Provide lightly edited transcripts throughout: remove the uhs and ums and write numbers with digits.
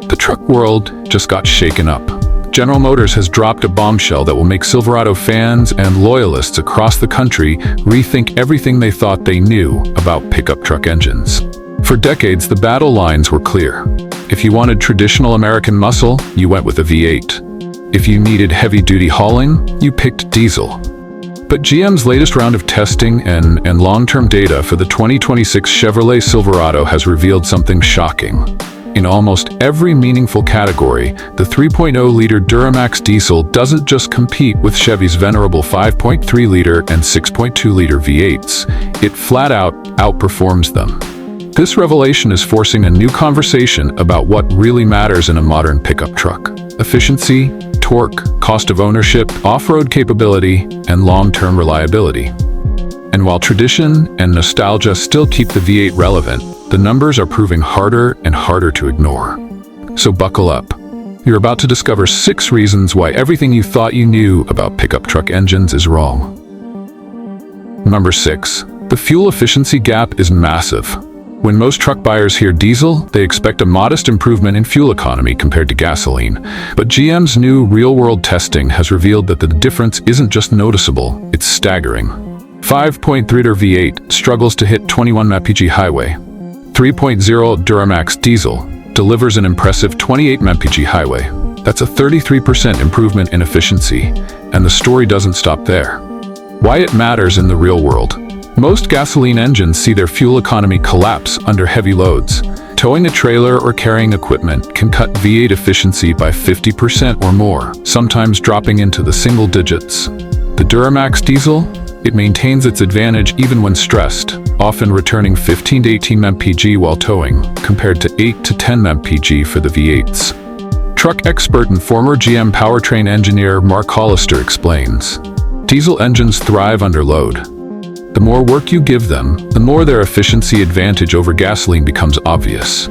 The truck world just got shaken up. General Motors has dropped a bombshell that will make Silverado fans and loyalists across the country rethink everything they thought they knew about pickup truck engines. For decades, the battle lines were clear. If you wanted traditional American muscle, you went with a V8. If you needed heavy-duty hauling, you picked diesel. But GM's latest round of testing and long-term data for the 2026 Chevrolet Silverado has revealed something shocking. In almost every meaningful category, the 3.0-liter Duramax Diesel doesn't just compete with Chevy's venerable 5.3-liter and 6.2-liter V8s, it flat-out outperforms them. This revelation is forcing a new conversation about what really matters in a modern pickup truck: efficiency, torque, cost of ownership, off-road capability, and long-term reliability. And while tradition and nostalgia still keep the V8 relevant, the numbers are proving harder and harder to ignore. So buckle up. You're about to discover 6 reasons why everything you thought you knew about pickup truck engines is wrong. Number 6. The fuel efficiency gap is massive. When most truck buyers hear diesel, they expect a modest improvement in fuel economy compared to gasoline. But GM's new real-world testing has revealed that the difference isn't just noticeable, it's staggering. 5.3-liter V8 struggles to hit 21 mpg highway. 3.0 Duramax Diesel delivers an impressive 28 mpg highway. That's a 33% improvement in efficiency, and the story doesn't stop there. Why it matters in the real world. Most gasoline engines see their fuel economy collapse under heavy loads. Towing a trailer or carrying equipment can cut V8 efficiency by 50% or more, sometimes dropping into the single digits. The Duramax Diesel? It maintains its advantage even when stressed, often returning 15 to 18 mpg while towing, compared to 8 to 10 mpg for the V8s. Truck expert and former GM powertrain engineer Mark Hollister explains, diesel engines thrive under load. The more work you give them, the more their efficiency advantage over gasoline becomes obvious.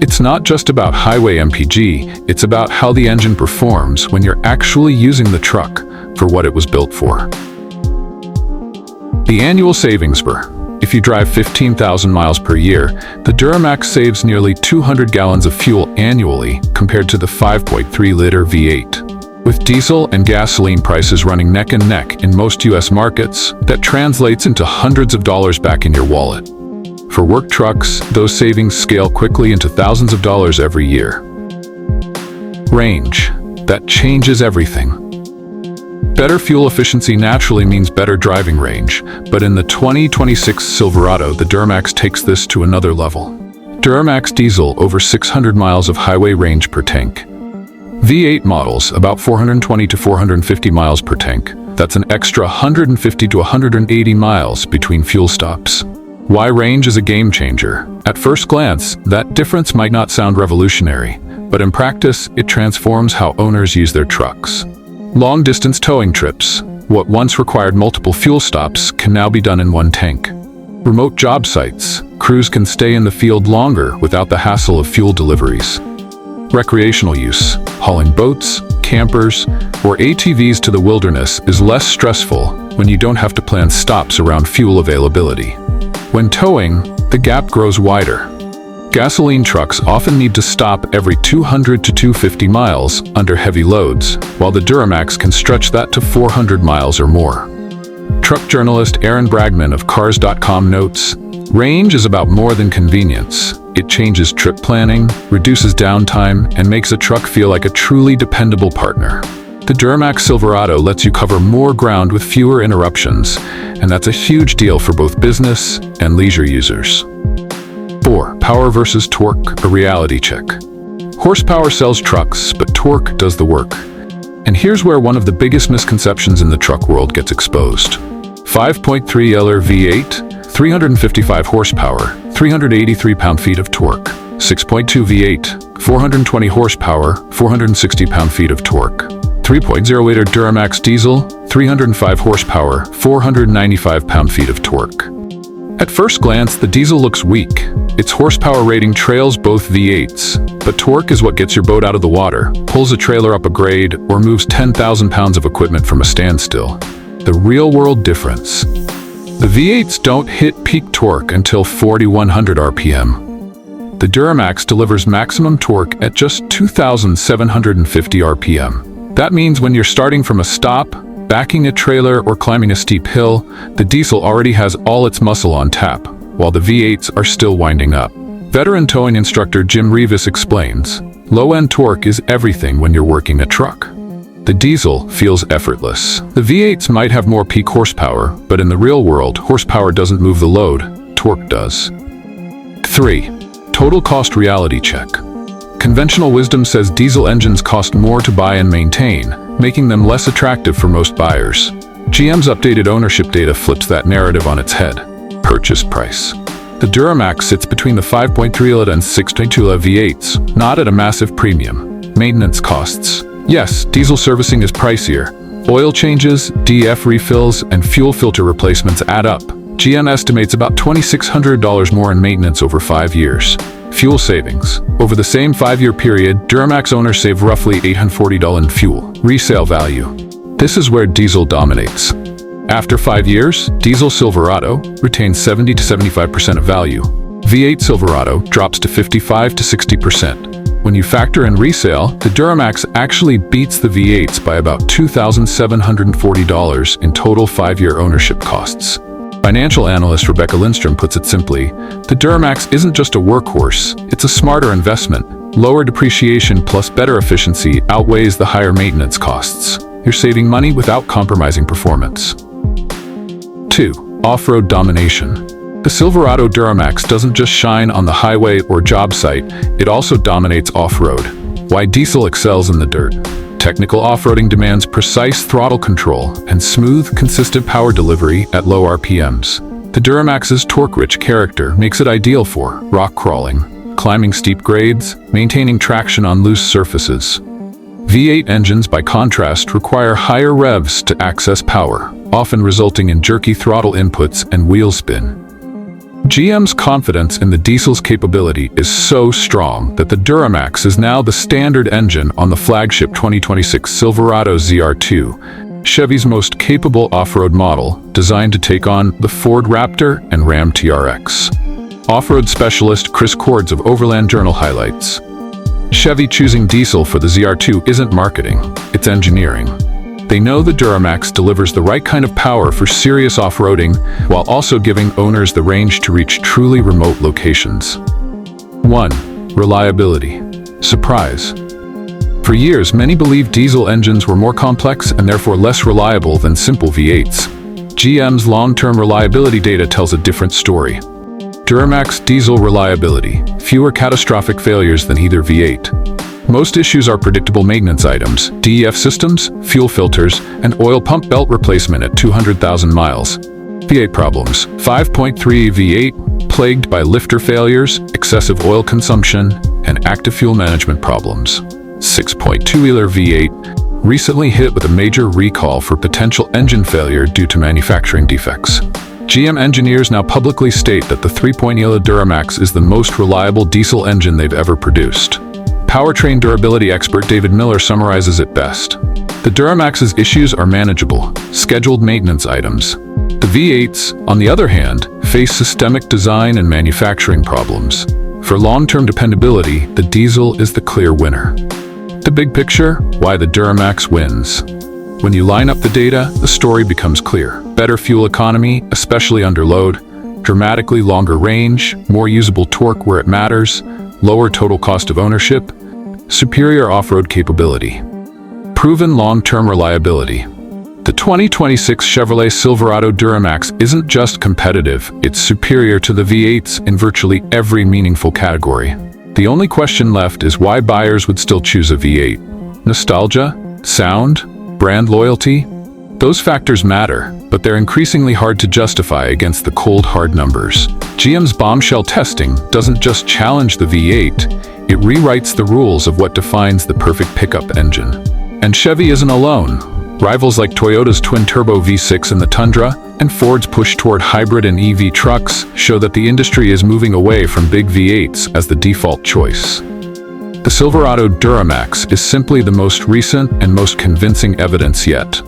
It's not just about highway MPG, it's about how the engine performs when you're actually using the truck for what it was built for. The annual savings spur. If you drive 15,000 miles per year, the Duramax saves nearly 200 gallons of fuel annually compared to the 5.3-liter V8. With diesel and gasoline prices running neck and neck in most US markets, that translates into hundreds of dollars back in your wallet. For work trucks, those savings scale quickly into thousands of dollars every year. Range. That changes everything. Better fuel efficiency naturally means better driving range, but in the 2026 Silverado, the Duramax takes this to another level. Duramax Diesel, over 600 miles of highway range per tank. V8 models, about 420 to 450 miles per tank. That's an extra 150 to 180 miles between fuel stops. Why range is a game changer? At first glance, that difference might not sound revolutionary, but in practice, it transforms how owners use their trucks. Long-distance towing trips, what once required multiple fuel stops, can now be done in one tank. Remote job sites, crews can stay in the field longer without the hassle of fuel deliveries. Recreational use, hauling boats, campers, or ATVs to the wilderness is less stressful when you don't have to plan stops around fuel availability. When towing, the gap grows wider. Gasoline trucks often need to stop every 200 to 250 miles under heavy loads, while the Duramax can stretch that to 400 miles or more. Truck journalist Aaron Bragman of Cars.com notes, range is about more than convenience. It changes trip planning, reduces downtime, and makes a truck feel like a truly dependable partner. The Duramax Silverado lets you cover more ground with fewer interruptions, and that's a huge deal for both business and leisure users. 4. Power versus torque, a reality check. Horsepower sells trucks, but torque does the work. And here's where one of the biggest misconceptions in the truck world gets exposed. 5.3-liter V8, 355 horsepower, 383 pound-feet of torque. 6.2 V8, 420 horsepower, 460 pound-feet of torque. 3.0-liter Duramax Diesel, 305 horsepower, 495 pound-feet of torque. At first glance, the diesel looks weak. Its horsepower rating trails both V8s, but torque is what gets your boat out of the water, pulls a trailer up a grade, or moves 10,000 pounds of equipment from a standstill. The real-world difference. The V8s don't hit peak torque until 4,100 RPM. The Duramax delivers maximum torque at just 2,750 RPM. That means when you're starting from a stop, backing a trailer, or climbing a steep hill, the diesel already has all its muscle on tap, while the V8s are still winding up. Veteran towing instructor Jim Revis explains, low-end torque is everything when you're working a truck. The diesel feels effortless. The V8s might have more peak horsepower, but in the real world, horsepower doesn't move the load, torque does. 3. Total cost reality check. Conventional wisdom says diesel engines cost more to buy and maintain, making them less attractive for most buyers. GM's updated ownership data flips that narrative on its head. Purchase price. The Duramax sits between the 5.3-liter and 6.2-liter V8s, not at a massive premium. Maintenance costs. Yes, diesel servicing is pricier. Oil changes, DF refills, and fuel filter replacements add up. GM estimates about $2,600 more in maintenance over 5 years. Fuel savings. Over the same 5-year period, Duramax owners save roughly $840 in fuel. Resale value. This is where diesel dominates. After 5 years, diesel Silverado retains 70 to 75% of value. V8 Silverado drops to 55 to 60%. When you factor in resale, the Duramax actually beats the V8s by about $2,740 in total 5-year ownership costs. Financial analyst Rebecca Lindstrom puts it simply, the Duramax isn't just a workhorse, it's a smarter investment. Lower depreciation plus better efficiency outweighs the higher maintenance costs. You're saving money without compromising performance. 2. Off-road domination. The Silverado Duramax doesn't just shine on the highway or job site, it also dominates off-road. Why diesel excels in the dirt. Technical off-roading demands precise throttle control and smooth, consistent power delivery at low RPMs. The Duramax's torque-rich character makes it ideal for rock crawling, climbing steep grades, maintaining traction on loose surfaces. V8 engines, by contrast, require higher revs to access power, often resulting in jerky throttle inputs and wheel spin. GM's confidence in the diesel's capability is so strong that the Duramax is now the standard engine on the flagship 2026 Silverado ZR2, Chevy's most capable off-road model, designed to take on the Ford Raptor and Ram TRX. Off-road specialist Chris Cords of Overland Journal highlights, Chevy choosing diesel for the ZR2 isn't marketing, it's engineering. They know the Duramax delivers the right kind of power for serious off-roading, while also giving owners the range to reach truly remote locations. 1. Reliability. Surprise. For years, many believed diesel engines were more complex and therefore less reliable than simple V8s. GM's long-term reliability data tells a different story. Duramax diesel reliability. Fewer catastrophic failures than either V8. Most issues are predictable maintenance items, DEF systems, fuel filters, and oil pump belt replacement at 200,000 miles. V8 problems. 5.3 V8, plagued by lifter failures, excessive oil consumption, and active fuel management problems. 6.2-liter V8, recently hit with a major recall for potential engine failure due to manufacturing defects. GM engineers now publicly state that the 3.0-liter Duramax is the most reliable diesel engine they've ever produced. Powertrain durability expert David Miller summarizes it best. The Duramax's issues are manageable, scheduled maintenance items. The V8s, on the other hand, face systemic design and manufacturing problems. For long-term dependability, the diesel is the clear winner. The big picture, why the Duramax wins. When you line up the data, the story becomes clear. Better fuel economy, especially under load, dramatically longer range, more usable torque where it matters, lower total cost of ownership, superior off-road capability. Proven long-term reliability. The 2026 Chevrolet Silverado Duramax isn't just competitive, it's superior to the V8s in virtually every meaningful category. The only question left is why buyers would still choose a V8. Nostalgia? Sound? Brand loyalty? Those factors matter, but they're increasingly hard to justify against the cold, hard numbers. GM's Bombshell testing doesn't just challenge the V8, it rewrites the rules of what defines the perfect pickup engine. And Chevy isn't alone. Rivals like Toyota's twin-turbo V6 in the Tundra and Ford's push toward hybrid and EV trucks show that the industry is moving away from big V8s as the default choice. The Silverado Duramax is simply the most recent and most convincing evidence yet.